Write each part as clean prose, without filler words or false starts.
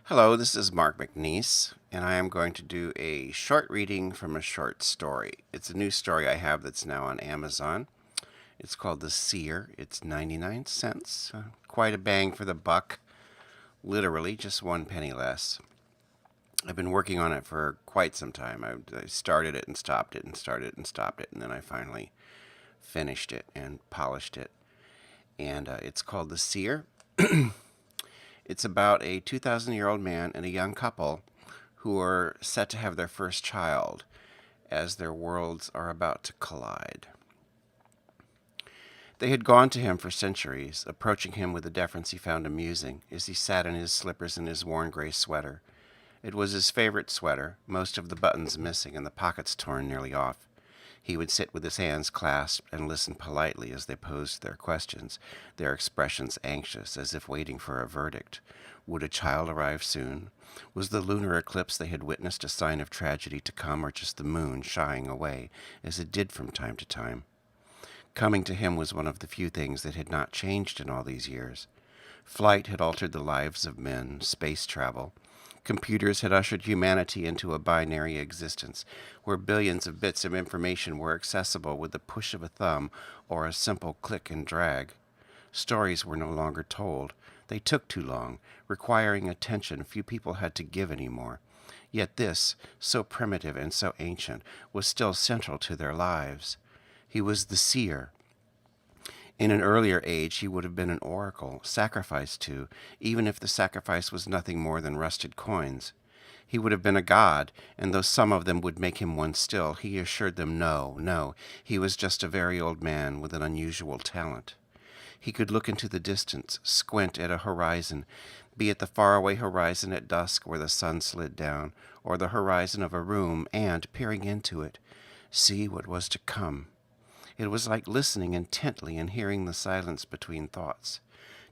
Hello, this is Mark McNeese, and I am going to do a short reading from a short story. It's a new story I have that's now on Amazon. It's called The Seer. It's 99 cents. Quite a bang for the buck. Literally, just 1 penny less. I've been working on it for quite some time. I started it and stopped it and started it and stopped it, and then I finally finished it and polished it. And it's called The Seer. It's about a 2,000-year-old man and a young couple who are set to have their first child as their worlds are about to collide. They had gone to him for centuries, approaching him with a deference he found amusing as he sat in his slippers and his worn gray sweater. It was his favorite sweater, most of the buttons missing and the pockets torn nearly off. He would sit with his hands clasped and listen politely as they posed their questions, their expressions anxious, as if waiting for a verdict. Would a child arrive soon? Was the lunar eclipse they had witnessed a sign of tragedy to come, or just the moon shying away, as it did from time to time? Coming to him was one of the few things that had not changed in all these years. Flight had altered the lives of men, space travel. Computers had ushered humanity into a binary existence, where billions of bits of information were accessible with the push of a thumb or a simple click and drag. Stories were no longer told. They took too long, requiring attention few people had to give anymore. Yet this, so primitive and so ancient, was still central to their lives. He was the seer. In an earlier age, he would have been an oracle, sacrificed to, even if the sacrifice was nothing more than rusted coins. He would have been a god, and though some of them would make him one still, he assured them no, he was just a very old man with an unusual talent. He could look into the distance, squint at a horizon, be it the faraway horizon at dusk where the sun slid down, or the horizon of a room, and, peering into it, see what was to come. It was like listening intently and hearing the silence between thoughts.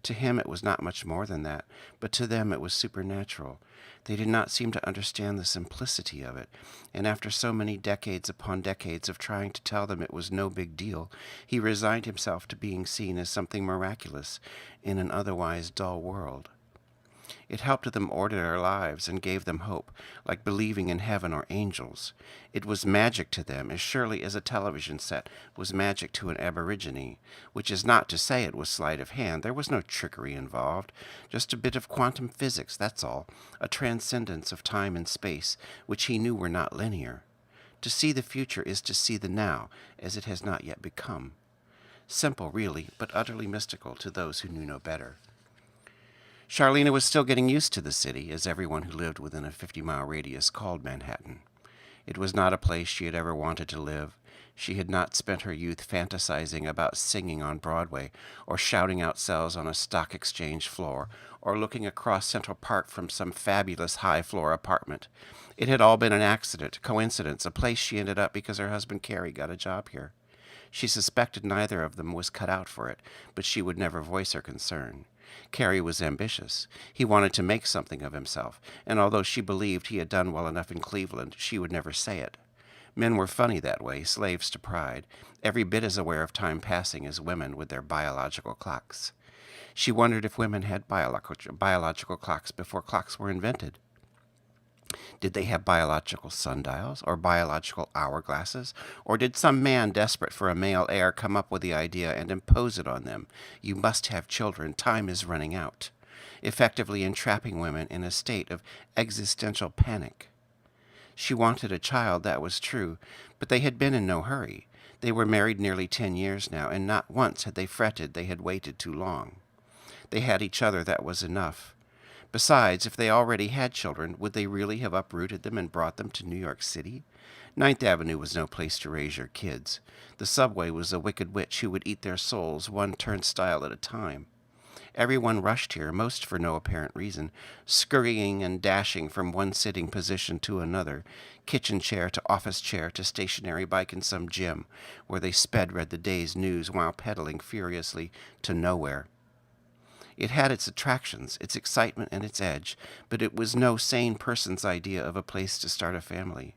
To him it was not much more than that, but to them it was supernatural. They did not seem to understand the simplicity of it, and after so many decades upon decades of trying to tell them it was no big deal, he resigned himself to being seen as something miraculous in an otherwise dull world. It helped them order their lives and gave them hope, like believing in heaven or angels. It was magic to them, as surely as a television set was magic to an aborigine, which is not to say it was sleight of hand. There was no trickery involved, just a bit of quantum physics, that's all, a transcendence of time and space, which he knew were not linear. To see the future is to see the now, as it has not yet become. Simple, really, but utterly mystical to those who knew no better. Charlena was still getting used to the city, as everyone who lived within a 50-mile radius called Manhattan. It was not a place she had ever wanted to live. She had not spent her youth fantasizing about singing on Broadway, or shouting out sales on a stock exchange floor, or looking across Central Park from some fabulous high-floor apartment. It had all been an accident, coincidence, a place she ended up because her husband Carrie got a job here. She suspected neither of them was cut out for it, but she would never voice her concern. Carrie was ambitious. He wanted to make something of himself, and although she believed he had done well enough in Cleveland, she would never say it. Men were funny that way, slaves to pride, every bit as aware of time passing as women with their biological clocks. She wondered if women had biological clocks before clocks were invented. Did they have biological sundials or biological hourglasses? Or did some man desperate for a male heir come up with the idea and impose it on them? You must have children. Time is running out. Effectively entrapping women in a state of existential panic. She wanted a child, that was true, but they had been in no hurry. They were married nearly 10 years now, and not once had they fretted they had waited too long. They had each other, that was enough. Besides, if they already had children, would they really have uprooted them and brought them to New York City? Ninth Avenue was no place to raise your kids. The subway was a wicked witch who would eat their souls one turnstile at a time. Everyone rushed here, most for no apparent reason, scurrying and dashing from one sitting position to another, kitchen chair to office chair to stationary bike in some gym, where they read the day's news while pedaling furiously to nowhere. It had its attractions, its excitement, and its edge, but it was no sane person's idea of a place to start a family.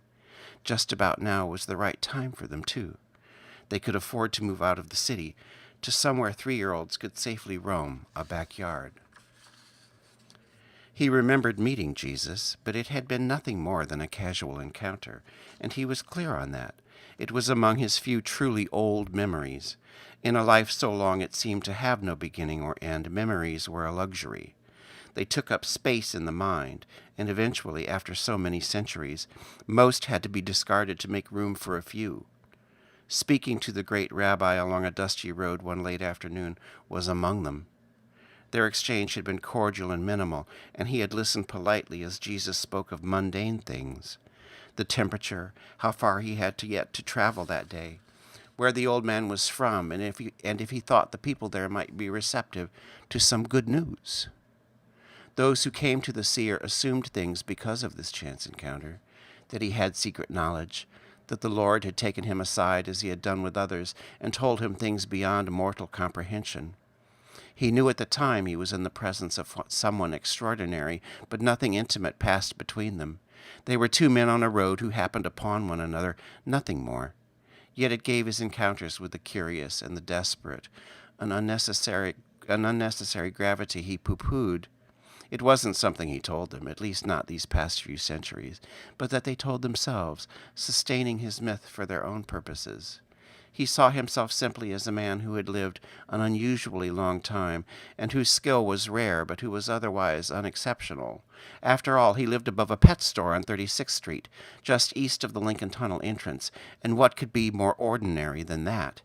Just about now was the right time for them, too. They could afford to move out of the city to somewhere 3-year-olds could safely roam, a backyard. He remembered meeting Jesus, but it had been nothing more than a casual encounter, and he was clear on that. It was among his few truly old memories. In a life so long it seemed to have no beginning or end, memories were a luxury. They took up space in the mind, and eventually, after so many centuries, most had to be discarded to make room for a few. Speaking to the great rabbi along a dusty road one late afternoon was among them. Their exchange had been cordial and minimal, and he had listened politely as Jesus spoke of mundane things. The temperature, how far he had yet to travel that day, where the old man was from, and if he thought the people there might be receptive to some good news. Those who came to the seer assumed things because of this chance encounter, that he had secret knowledge, that the Lord had taken him aside as he had done with others and told him things beyond mortal comprehension. He knew at the time he was in the presence of someone extraordinary, but nothing intimate passed between them. They were two men on a road who happened upon one another, nothing more. Yet it gave his encounters with the curious and the desperate an unnecessary gravity he pooh-poohed. It wasn't something he told them, at least not these past few centuries, but that they told themselves, sustaining his myth for their own purposes. He saw himself simply as a man who had lived an unusually long time, and whose skill was rare, but who was otherwise unexceptional. After all, he lived above a pet store on 36th Street, just east of the Lincoln Tunnel entrance, and what could be more ordinary than that?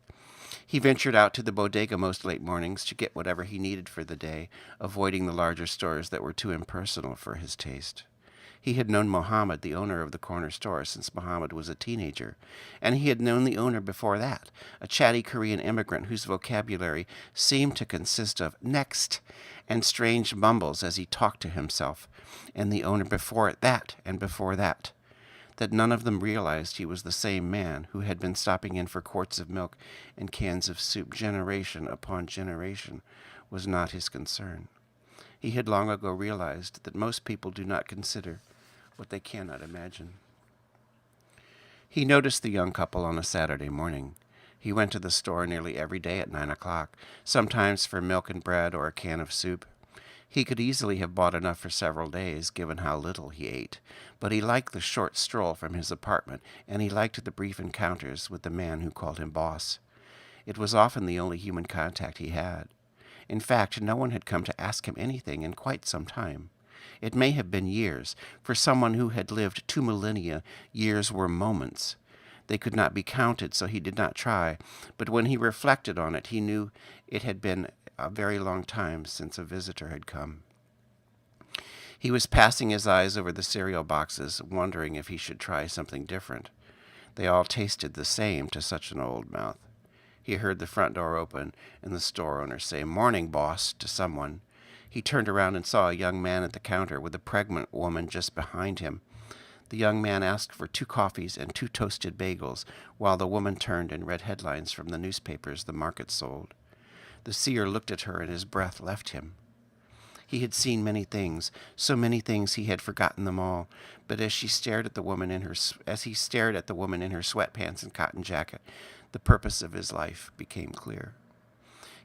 He ventured out to the bodega most late mornings to get whatever he needed for the day, avoiding the larger stores that were too impersonal for his taste. He had known Mohammed, the owner of the corner store, since Mohammed was a teenager, and he had known the owner before that, a chatty Korean immigrant whose vocabulary seemed to consist of next and strange mumbles as he talked to himself, and the owner before that and before that. That none of them realized he was the same man who had been stopping in for quarts of milk and cans of soup generation upon generation was not his concern. He had long ago realized that most people do not consider what they cannot imagine. He noticed the young couple on a Saturday morning. He went to the store nearly every day at 9 o'clock, sometimes for milk and bread or a can of soup. He could easily have bought enough for several days, given how little he ate, but he liked the short stroll from his apartment, and he liked the brief encounters with the man who called him boss. It was often the only human contact he had. In fact, no one had come to ask him anything in quite some time. It may have been years. For someone who had lived 2 millennia, years were moments. They could not be counted, so he did not try, but when he reflected on it, he knew it had been a very long time since a visitor had come. He was passing his eyes over the cereal boxes, wondering if he should try something different. They all tasted the same to such an old mouth. He heard the front door open and the store owner say, "Morning, boss," to someone. He turned around and saw a young man at the counter with a pregnant woman just behind him. The young man asked for 2 coffees and 2 toasted bagels, while the woman turned and read headlines from the newspapers the market sold. The seer looked at her and his breath left him. He had seen many things, so many things he had forgotten them all, but as he stared at the woman in her sweatpants and cotton jacket, the purpose of his life became clear.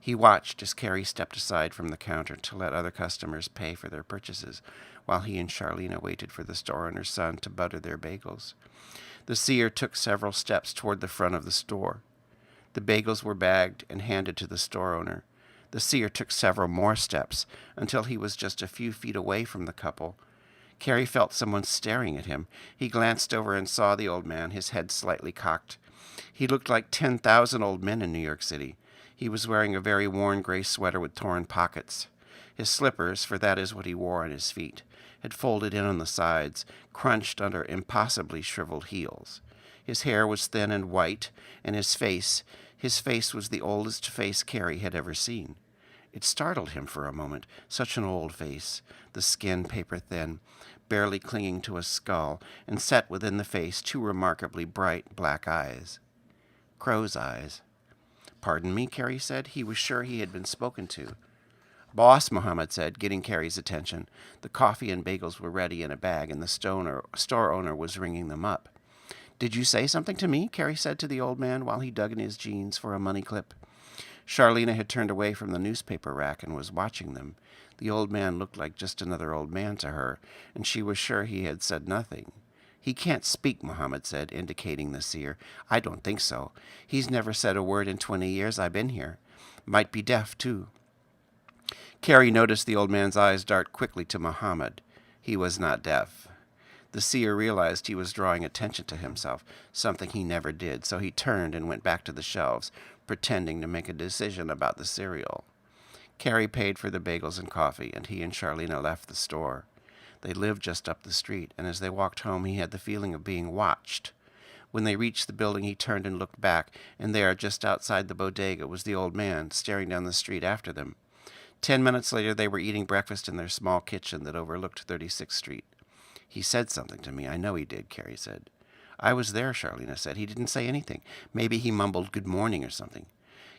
He watched as Carrie stepped aside from the counter to let other customers pay for their purchases, while he and Charlena waited for the store owner's son to butter their bagels. The seer took several steps toward the front of the store. The bagels were bagged and handed to the store owner. The seer took several more steps until he was just a few feet away from the couple. Carrie felt someone staring at him. He glanced over and saw the old man, his head slightly cocked. He looked like 10,000 old men in New York City. He was wearing a very worn gray sweater with torn pockets. His slippers, for that is what he wore on his feet, had folded in on the sides, crunched under impossibly shriveled heels. His hair was thin and white, and his face was the oldest face Carrie had ever seen. It startled him for a moment, such an old face, the skin paper-thin, barely clinging to a skull, and set within the face 2 remarkably bright black eyes. Crow's eyes. "Pardon me," Carrie said. He was sure he had been spoken to. "Boss," Mohammed said, getting Carrie's attention. The coffee and bagels were ready in a bag, and the store owner was ringing them up. "Did you say something to me?" Carrie said to the old man while he dug in his jeans for a money clip. Charlena had turned away from the newspaper rack and was watching them. The old man looked like just another old man to her, and she was sure he had said nothing. "He can't speak," Mohammed said, indicating the seer. "I don't think so. He's never said a word in 20 years I've been here. Might be deaf, too." Carrie noticed the old man's eyes dart quickly to Mohammed. He was not deaf. The seer realized he was drawing attention to himself, something he never did, so he turned and went back to the shelves, pretending to make a decision about the cereal. Carrie paid for the bagels and coffee, and he and Charlena left the store. They lived just up the street, and as they walked home, he had the feeling of being watched. When they reached the building, he turned and looked back, and there, just outside the bodega, was the old man, staring down the street after them. 10 minutes later, they were eating breakfast in their small kitchen that overlooked 36th Street. "He said something to me. I know he did," Carrie said. "I was there," Charlena said. "He didn't say anything. Maybe he mumbled good morning or something."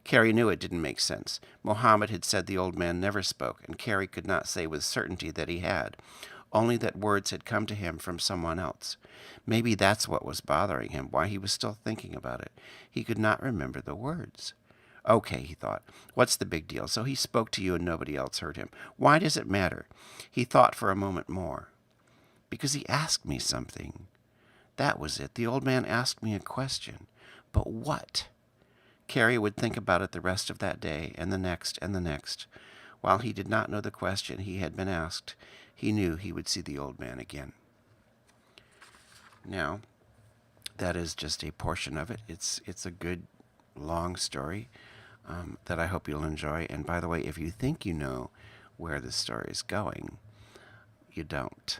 Carrie knew it didn't make sense. Mohammed had said the old man never spoke, and Carrie could not say with certainty that he had, only that words had come to him from someone else. Maybe that's what was bothering him, why he was still thinking about it. He could not remember the words. "Okay," he thought. "What's the big deal? So he spoke to you and nobody else heard him. Why does it matter?" He thought for a moment more. "Because he asked me something." That was it. The old man asked me a question. But what? Carrie would think about it the rest of that day, and the next, and the next. While he did not know the question he had been asked, he knew he would see the old man again. Now, that is just a portion of it. It's a good, long story that I hope you'll enjoy. And by the way, if you think you know where this story is going, you don't.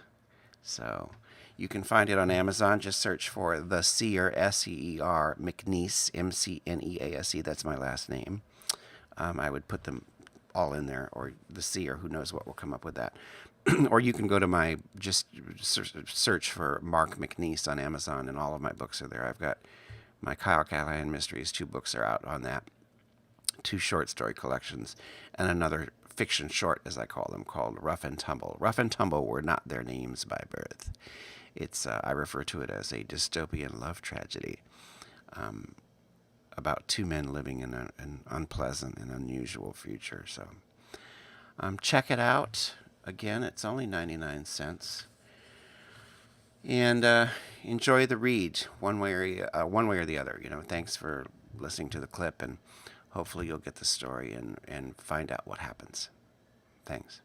So you can find it on Amazon. Just search for The Seer, S-E-E-R, McNease, M-C-N-E-A-S-E. That's my last name. I would put them all in there, or The Seer. Who knows what will come up with that. Or you can go to my, just search for Mark McNease on Amazon, and all of my books are there. I've got my Kyle Callahan Mysteries. 2 books are out on that. 2 short story collections, and another fiction short, as I call them, called Rough and Tumble. Rough and Tumble were not their names by birth. It's I refer to it as a dystopian love tragedy about 2 men living in an unpleasant and unusual future. So check it out. Again, it's only 99 cents. And enjoy the read one way or the other. Thanks for listening to the clip, and hopefully you'll get the story and find out what happens. Thanks.